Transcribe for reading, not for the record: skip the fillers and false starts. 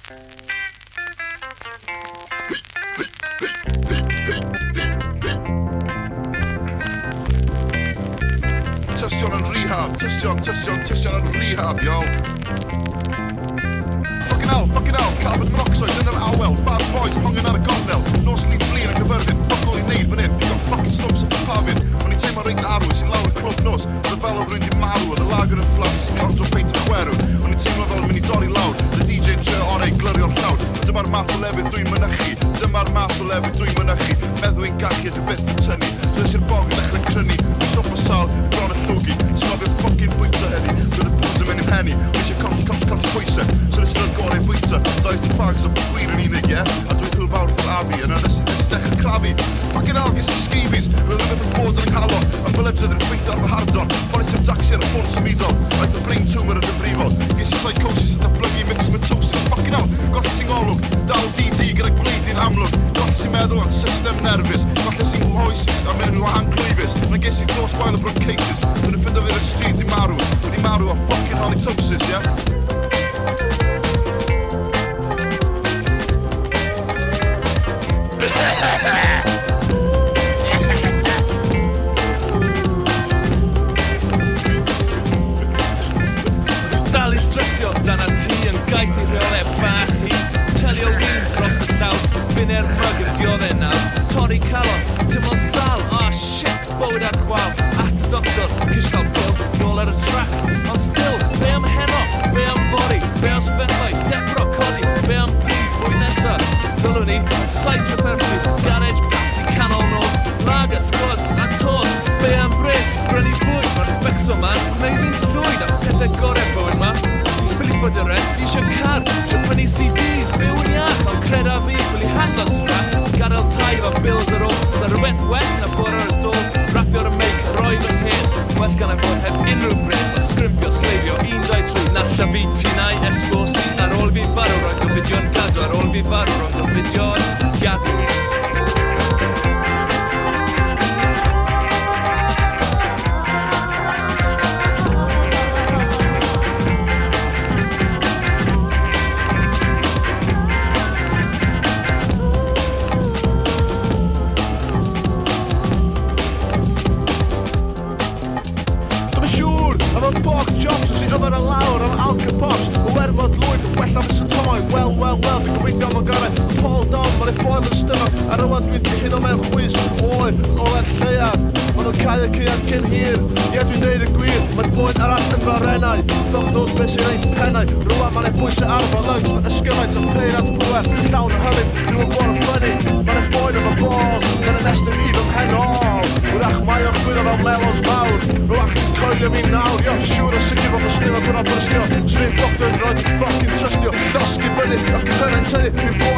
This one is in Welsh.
Tystion yn rehab, tystion yn rehab, yo. Fucking hell, carbon monoxide yn yr awel, bad boys hongen ar y gornel, nos ni'n flin yn gyfyrddin, fuck all i'n neud fan hyn, got fucking stumps off y pafin, o'n i'n teimlo reit arw, sy'n lawr y clwb nos, oedd y fel oedd rwy'n di marw, oedd y lager yn fflaws, sy'n i ordro peint y chwerw, o'n i'n teimlo fel yn mynd i dorri lawr, y DJ'n trio orau glyrio'r llawr, dyma'r math o lefydd dwi'n mynychu, meddwl i'n gallu ydw byth yn tynnu, dres i'r bog yn dechrau crynu, yn siop o sal, bron y llwgi, sy'n ofio'r ffocin bwyta heddi, bydd y bwys yn mynd i'n henni, o'n eisiau colli pwysau, so nes i'n gorau bwyta, dau to fags o gwir yn unig, ie? A dwi'n hwylfawr ffwr afi, yna nes i'n dechrau crafu, fucking hell, ges i sgifis, bydd yn mynd yn bod yn ynghalon, a byledrydd yn ffeithio ar fy hardon, fo'n i'n taxi ar y ffôn symudol, aeth y brain tumour yn dyfrifol, ges i psychosis yn datblygu mixomatosis, fucking hell, goll sy'n olwg, dal DD gyda gwleidi'n amlwg, goll sy'n meddwl o'n system nerfus, goll sy'n nghoes a mynd nhw anglwybus, na ges i glos wael o bronchitis, dwi'n ffindo fydd y stryd i marw, wedi marw o fucking halitosis, ie? Dal i stresio dan a ti yn gaeth i rheolau bach i telio wyn dros y llaw fi'n mug yn dioddau nawr torri calon, tymlo sal, shit, bywyd ar chwal at y doctor, cys cael pil nôl ar y tracks, ond still be am heno, be am fori, be am sbethau, deffro codi, be am byd fwy nesa dylwn ni, psychotherapy, garage plastic canol nos, lager, squads a tos, be am bres, brynu bwyd, mae'r becso man, gwneud ni'n llwyd a pethau gorau bywyd ma i ffili ffod y rent, fi eisiau car, eisiau prynu CDs, byw yn iach, ond cred a fi, ffili handlos rap, gadael tai efo bills ar ôl, sa rhywbeth well na bwr ar y dôl, rapio'r y meic, roedd yn hes, well gan ei fod heb unrhyw bres, a sgrimpio, sleifio, un dau trwy, nalla fi tinau, esbosi, ar ôl fi farw, roedd o fidio'n gadw, ar ôl fi farw, roedd o fidio'n gadw. Rwan ma'n ei bwysau arfer lungs, mae ysgyfaint yn peir at pwer, llawn o hylif, rhyw yn bod yn ffynnu, ma'n ei boen efo balls, gan y nestyn i fy mhenol, wrach mae o'n chwyddo fel melons mawr, rwach yn coelio fi nawr, siŵr o sicr fod yn stilo, gwrna bod yn stilo, sy'n ei doctor yn roed, ffocin trystio, llosgu fyny, ac yn hynny'n tynnu, fi'n bod